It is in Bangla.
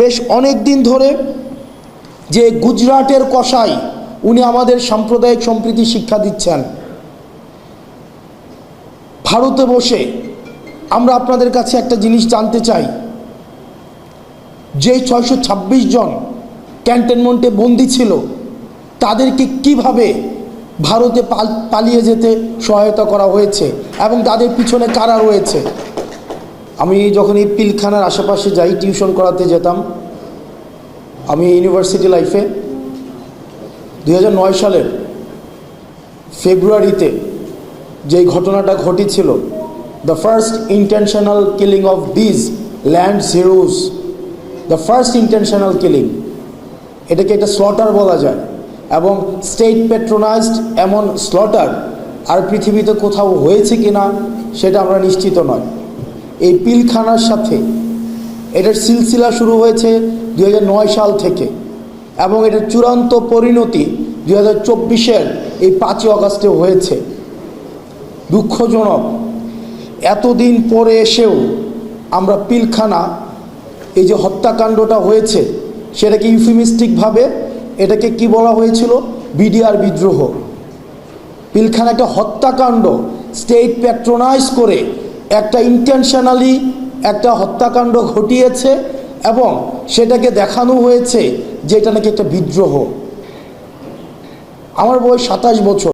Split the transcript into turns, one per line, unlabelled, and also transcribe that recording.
বেশ অনেক দিন ধরে যে গুজরাটের কসাই উনি আমাদের সাম্প্রদায়িক সম্প্রীতি শিক্ষা দিচ্ছেন। ভারতে বসে আমরা আপনাদের কাছে একটা জিনিস জানতে চাই, যে 626 জন ক্যান্টনমেন্টে বন্দী ছিল তাদেরকে কিভাবে ভারতে পালিয়ে যেতে সহায়তা করা হয়েছে এবং তাদের পিছনে কারা রয়েছে। আমি যখন এই পিলখানার আশেপাশে যাই, টিউশন করাতে যেতাম, আমি ইউনিভার্সিটি লাইফে 2009 সালের ফেব্রুয়ারিতে যেই ঘটনাটা ঘটেছিল, the first intentional killing of this land zeros, the first intentional killing, এটাকে একটা স্লটার বলা যায় এবং স্টেট প্যাট্রোনাইজড এমন স্লটার আর পৃথিবীতে কোথাও হয়েছে কি না সেটা আমরা নিশ্চিত নয়। এই পিলখানার সাথে এটার সিলসিলা শুরু হয়েছে 2009 সাল থেকে এবং এটার চূড়ান্ত পরিণতি 2024-এর এই 5 আগস্টে হয়েছে। দুঃখজনক, এতদিন পরে এসেও আমরা পিলখানা, এই যে হত্যাকাণ্ডটা হয়েছে সেটাকে ইউফেমিস্টিকভাবে এটাকে কি বলা হয়েছিল, বিডিআর বিদ্রোহ। পিলখানা একটা হত্যাকাণ্ড, স্টেট প্যাট্রোনাইজ করে একটা ইন্টেনশনালি একটা হত্যাকাণ্ড ঘটিয়েছে এবং সেটাকে দেখানো হয়েছে যে এটা নাকি একটা বিদ্রোহ। আমার বয়স 27 বছর।